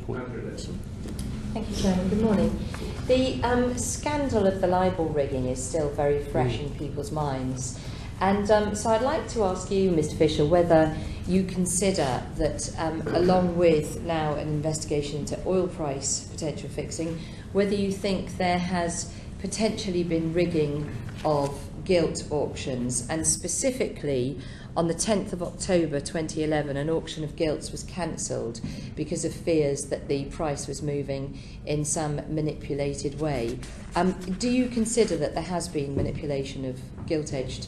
point. Thank you, Chairman. Good morning. The scandal of the LIBOR rigging is still very fresh in people's minds. And so I'd like to ask you, Mr. Fisher, whether you consider that, along with now an investigation into oil price potential fixing, whether you think there has potentially been rigging of gilt auctions, and specifically on the 10th of October 2011, an auction of gilts was cancelled because of fears that the price was moving in some manipulated way. Do you consider that there has been manipulation of gilt-edged?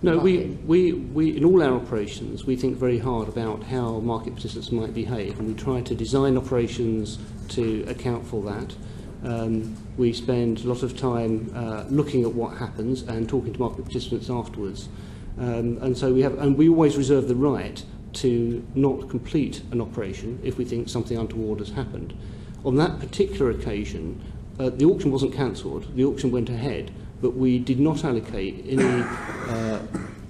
No, we in all our operations, we think very hard about how market participants might behave, and we try to design operations to account for that. We spend a lot of time looking at what happens and talking to market participants afterwards. And we always reserve the right to not complete an operation if we think something untoward has happened. On that particular occasion, the auction wasn't cancelled, the auction went ahead, but we did not allocate any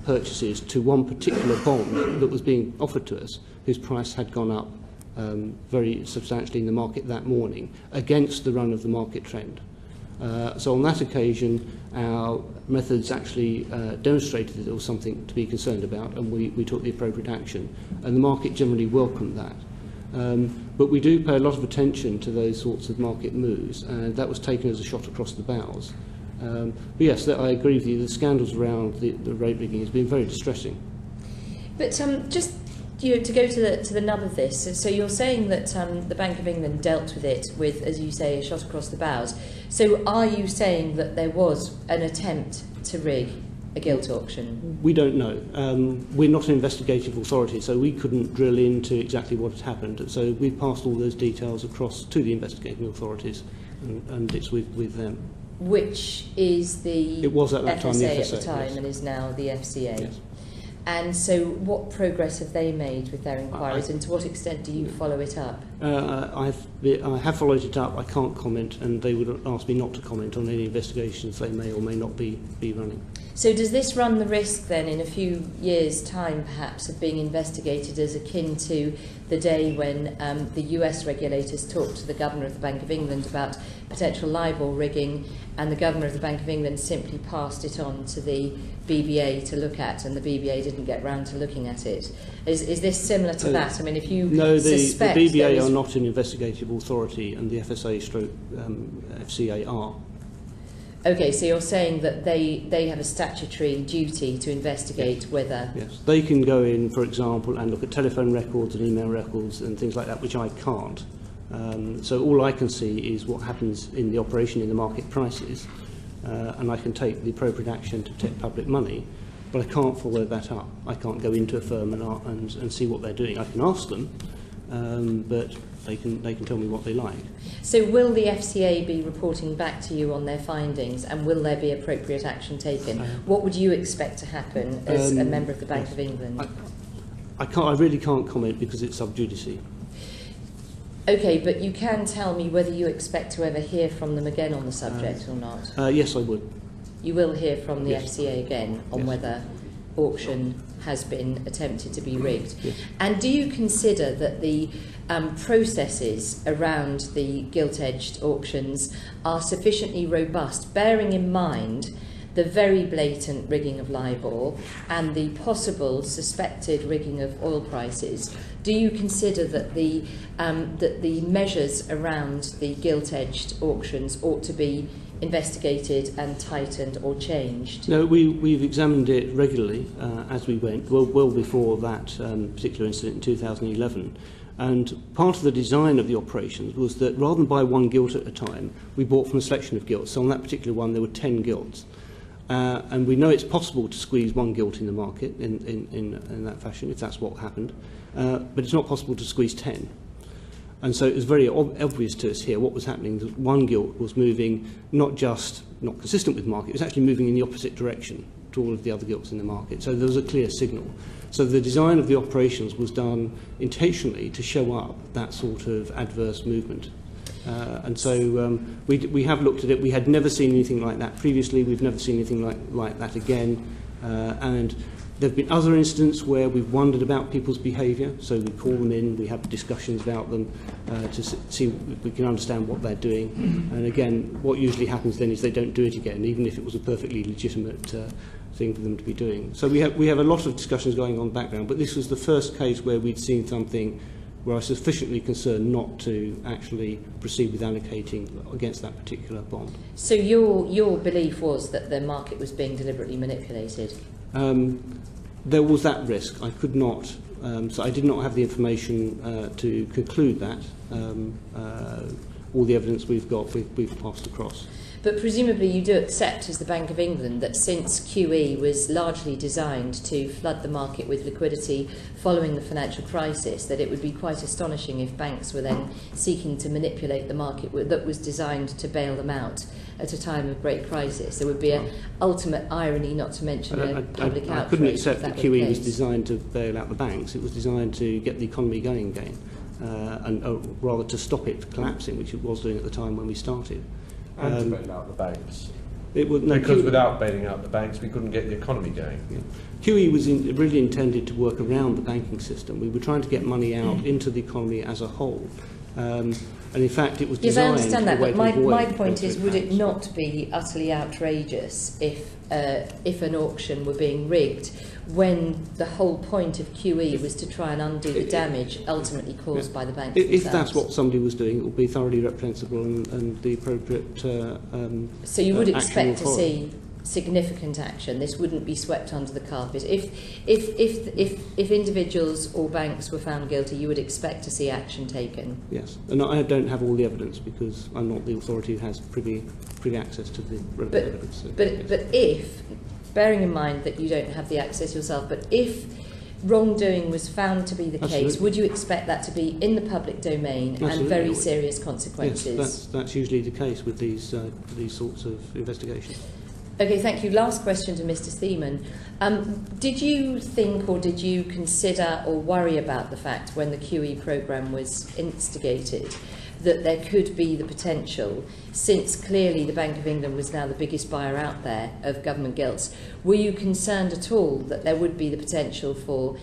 purchases to one particular bond that was being offered to us, whose price had gone up very substantially in the market that morning, against the run of the market trend. So on that occasion, our methods actually demonstrated that there was something to be concerned about, and we took the appropriate action. And the market generally welcomed that. But we do pay a lot of attention to those sorts of market moves, and that was taken as a shot across the bows. But yes, I agree with you, the scandals around the rate rigging has been very distressing. But just to go to the nub of this, so you're saying that the Bank of England dealt with it with, as you say, a shot across the bows. So are you saying that there was an attempt to rig a gilt auction? We don't know. We're not an investigative authority, so we couldn't drill into exactly what had happened. So we passed all those details across to the investigating authorities, and it's with them. Which is the it was at that FSA, time, the FSA at the time, yes. And is now the FCA. Yes. And so what progress have they made with their inquiries, and to what extent do you follow it up? I have followed it up. I can't comment, and they would ask me not to comment on any investigations they may or may not be running. So does this run the risk then, in a few years' time perhaps, of being investigated as akin to the day when the US regulators talked to the Governor of the Bank of England about potential LIBOR rigging, and the Governor of the Bank of England simply passed it on to the BBA to look at, and the BBA didn't get round to looking at it? Is this similar to that? I mean, if you suspect... No, the BBA are not an investigative authority, and the FSA/FCA are. Okay, so you're saying that they have a statutory duty to investigate whether... Yes, they can go in, for example, and look at telephone records and email records and things like that, which I can't. So all I can see is what happens in the operation in the market prices, and I can take the appropriate action to protect public money, but I can't follow that up. I can't go into a firm and see what they're doing. I can ask them, but they can tell me what they like. So will the FCA be reporting back to you on their findings, and will there be appropriate action taken? What would you expect to happen as a member of the Bank of England? I really can't comment because it's sub judice. Okay, but you can tell me whether you expect to ever hear from them again on the subject or not. Yes, I would. You will hear from the FCA again on yes. whether auction has been attempted to be rigged. Yes. And do you consider that the processes around the gilt-edged auctions are sufficiently robust, bearing in mind the very blatant rigging of LIBOR and the possible suspected rigging of oil prices? Do you consider that the measures around the gilt-edged auctions ought to be investigated and tightened or changed? No, we've examined it regularly as we went, well before that particular incident in 2011. And part of the design of the operations was that rather than buy one gilt at a time, we bought from a selection of gilts. So on that particular one, there were 10 gilts. And we know it's possible to squeeze one gilt in the market in that fashion, if that's what happened. But it's not possible to squeeze 10. And so it was very obvious to us here what was happening. That one gilt was moving not consistent with market, it was actually moving in the opposite direction to all of the other gilts in the market. So there was a clear signal. So the design of the operations was done intentionally to show up that sort of adverse movement. And so we have looked at it. We had never seen anything like that previously. We've never seen anything like that again. And There have been other instances where we've wondered about people's behaviour, so we call them in, we have discussions about them to see if we can understand what they're doing. And again, what usually happens then is they don't do it again, even if it was a perfectly legitimate thing for them to be doing. So we have a lot of discussions going on in the background, but this was the first case where we'd seen something where I was sufficiently concerned not to actually proceed with allocating against that particular bond. So your belief was that the market was being deliberately manipulated? There was that risk. I could not, so I did not have the information to conclude that. All the evidence we've got, we've passed across. But presumably you do accept, as the Bank of England, that since QE was largely designed to flood the market with liquidity following the financial crisis, that it would be quite astonishing if banks were then seeking to manipulate the market that was designed to bail them out at a time of great crisis. There would be an ultimate irony, not to mention a public outrage. I couldn't accept that QE was designed to bail out the banks. It was designed to get the economy going again, and rather to stop it collapsing, which it was doing at the time when we started. And to bail out the banks. Because without bailing out the banks, we couldn't get the economy going. Yeah. QE was really intended to work around the banking system. We were trying to get money out into the economy as a whole. And in fact, it was designed... Yes, I understand that, but my point is, would it not be utterly outrageous if an auction were being rigged when the whole point of QE was to try and undo the damage ultimately caused by the banks themselves? If that's what somebody was doing, it would be thoroughly reprehensible and the appropriate So you would expect to see significant action. This wouldn't be swept under the carpet. If individuals or banks were found guilty, you would expect to see action taken. Yes, and I don't have all the evidence because I'm not the authority who has privy access to the relevant evidence. So, but if, bearing in mind that you don't have the access yourself, but if wrongdoing was found to be the case, would you expect that to be in the public domain and very serious consequences? Yes, that's usually the case with these sorts of investigations. Okay, thank you. Last question to Mr. Stheeman. Did you think or did you consider or worry about the fact when the QE programme was instigated that there could be the potential, since clearly the Bank of England was now the biggest buyer out there of government gilts, were you concerned at all that there would be the potential for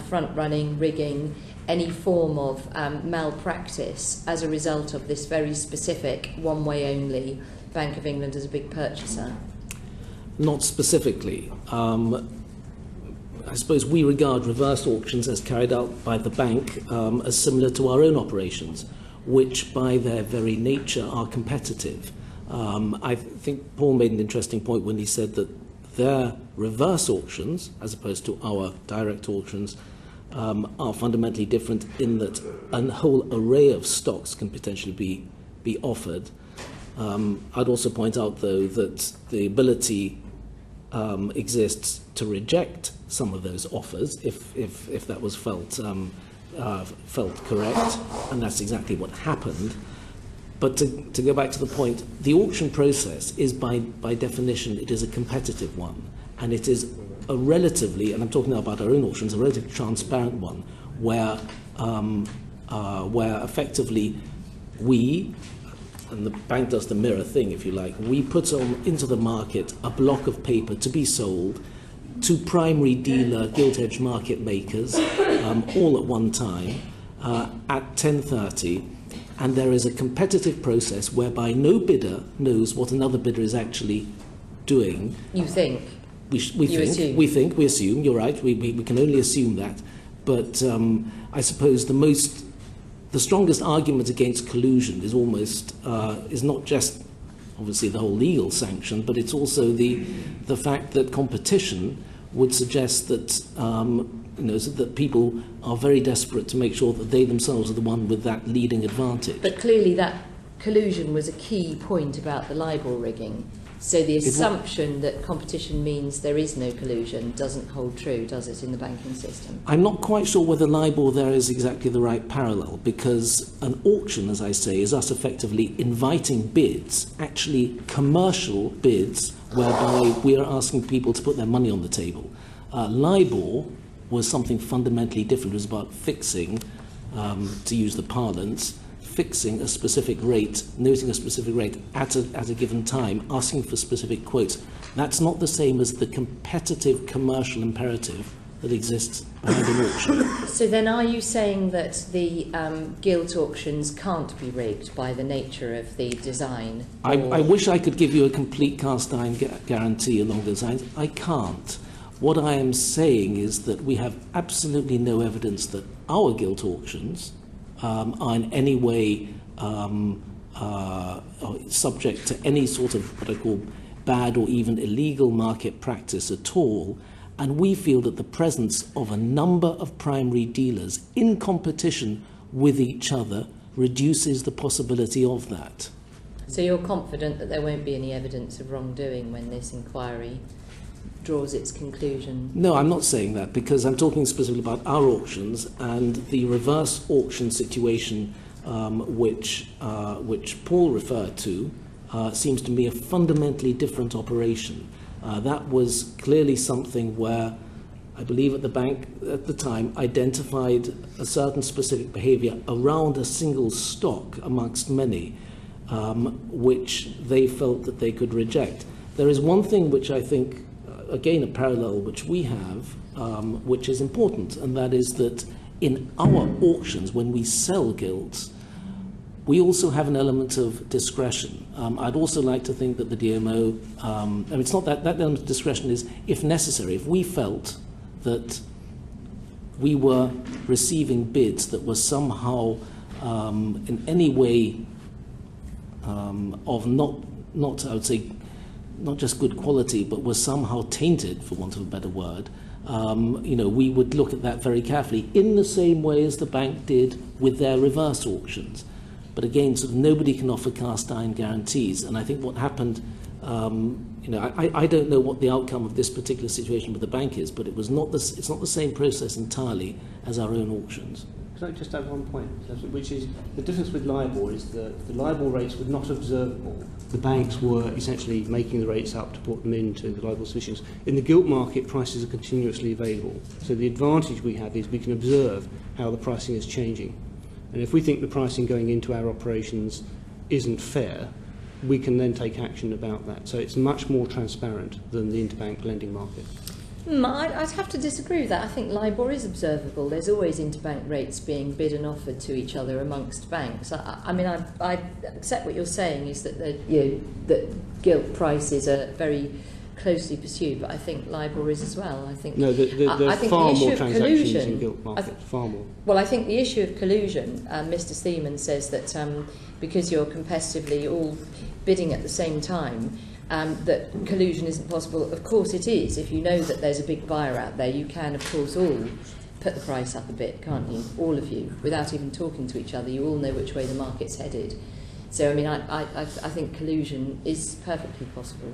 front-running, rigging, any form of malpractice as a result of this very specific one-way only Bank of England as a big purchaser? Not specifically. I suppose we regard reverse auctions as carried out by the bank as similar to our own operations, which by their very nature are competitive. I think Paul made an interesting point when he said that their reverse auctions, as opposed to our direct auctions, are fundamentally different in that a whole array of stocks can potentially be offered. I'd also point out, though, that the ability exists to reject some of those offers if that was felt correct, and that's exactly what happened. But to go back to the point, the auction process is by definition, it is a competitive one, and it is a relatively, and I'm talking now about our own auctions, a relatively transparent one, where effectively we, and the bank does the mirror thing, if you like, we put into the market a block of paper to be sold to primary dealer gilt edge market makers all at one time at 10:30, and there is a competitive process whereby no bidder knows what another bidder is actually doing. You think? We assume, you're right, we can only assume that, but I suppose the strongest argument against collusion is almost is not just obviously the whole legal sanction, but it's also the fact that competition would suggest that that people are very desperate to make sure that they themselves are the one with that leading advantage. But clearly that collusion was a key point about the LIBOR rigging. So the assumption that competition means there is no collusion doesn't hold true, does it, in the banking system? I'm not quite sure whether LIBOR there is exactly the right parallel, because an auction, as I say, is us effectively inviting bids, actually commercial bids, whereby we are asking people to put their money on the table. LIBOR was something fundamentally different. It was about fixing, to use the parlance, fixing a specific rate, noting a specific rate at a given time, asking for specific quotes. That's not the same as the competitive commercial imperative that exists behind an auction. So then are you saying that the gilt auctions can't be rigged by the nature of the design? I wish I could give you a complete cast iron guarantee along those lines. I can't. What I am saying is that we have absolutely no evidence that our gilt auctions are in any way subject to any sort of what I call bad or even illegal market practice at all. And we feel that the presence of a number of primary dealers in competition with each other reduces the possibility of that. So you're confident that there won't be any evidence of wrongdoing when this inquiry draws its conclusion? No, I'm not saying that, because I'm talking specifically about our auctions, and the reverse auction situation which Paul referred to seems to me a fundamentally different operation. That was clearly something where I believe at the bank at the time identified a certain specific behaviour around a single stock amongst many, which they felt that they could reject. There is one thing which I think, again, a parallel which we have, which is important, and that is that in our auctions, when we sell gilts, we also have an element of discretion. I'd also like to think that the DMO, it's not that element of discretion is if necessary. If we felt that we were receiving bids that were somehow in any way of not I would say, not just good quality, but was somehow tainted, for want of a better word, we would look at that very carefully, in the same way as the bank did with their reverse auctions. But again, sort of nobody can offer cast iron guarantees. And I think what happened, I don't know what the outcome of this particular situation with the bank is, but it's not the same process entirely as our own auctions. Can I just add one point, which is the difference with LIBOR is that the LIBOR rates were not observable. The banks were essentially making the rates up to put them into the LIBOR solutions. In the gilt market, prices are continuously available. So the advantage we have is we can observe how the pricing is changing. And if we think the pricing going into our operations isn't fair, we can then take action about that. So it's much more transparent than the interbank lending market. I'd have to disagree with that. I think LIBOR is observable. There's always interbank rates being bid and offered to each other amongst banks. I accept what you're saying is that that gilt prices are very closely pursued, but I think LIBOR is as well. I think no, there are far more transactions in gilt market. Far more. Well, I think the issue of collusion, Mr. Stheeman says that because you're competitively all bidding at the same time, that collusion isn't possible. Of course it is. If you know that there's a big buyer out there, you can, of course, all put the price up a bit, can't you? All of you, without even talking to each other. You all know which way the market's headed. So, I mean, I think collusion is perfectly possible.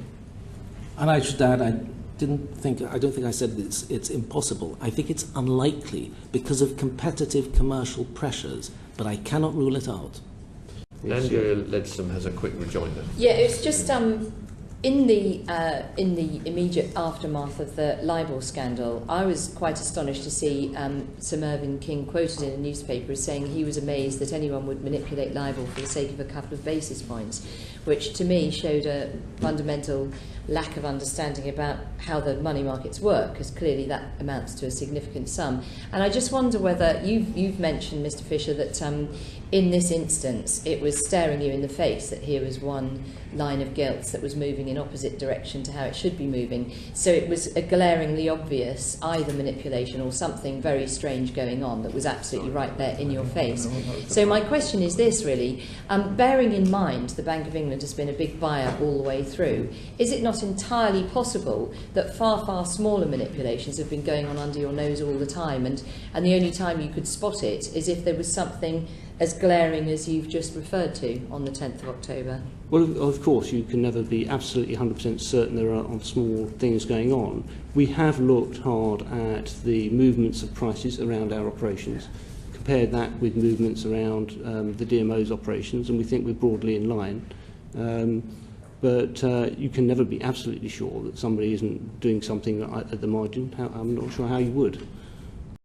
And I should add, I don't think I said it's impossible. I think it's unlikely because of competitive commercial pressures, but I cannot rule it out. Andrea Leadsom has a quick rejoinder. Yeah, it's just in the immediate aftermath of the LIBOR scandal, I was quite astonished to see Sir Mervyn King quoted in a newspaper as saying he was amazed that anyone would manipulate LIBOR for the sake of a couple of basis points, which to me showed a fundamental lack of understanding about how the money markets work, because clearly that amounts to a significant sum. And I just wonder whether you've mentioned, Mr. Fisher, that in this instance it was staring you in the face that here was one line of gilts that was moving in opposite direction to how it should be moving. So it was a glaringly obvious either manipulation or something very strange going on that was absolutely right there in your face. So my question is this, really, bearing in mind the Bank of England has been a big buyer all the way through, is it not entirely possible that far, far smaller manipulations have been going on under your nose all the time, and the only time you could spot it is if there was something as glaring as you've just referred to on the 10th of October? Well, of course, you can never be absolutely 100% certain there are small things going on. We have looked hard at the movements of prices around our operations, compared that with movements around the DMO's operations, and we think we're broadly in line. But you can never be absolutely sure that somebody isn't doing something at the margin. I'm not sure how you would.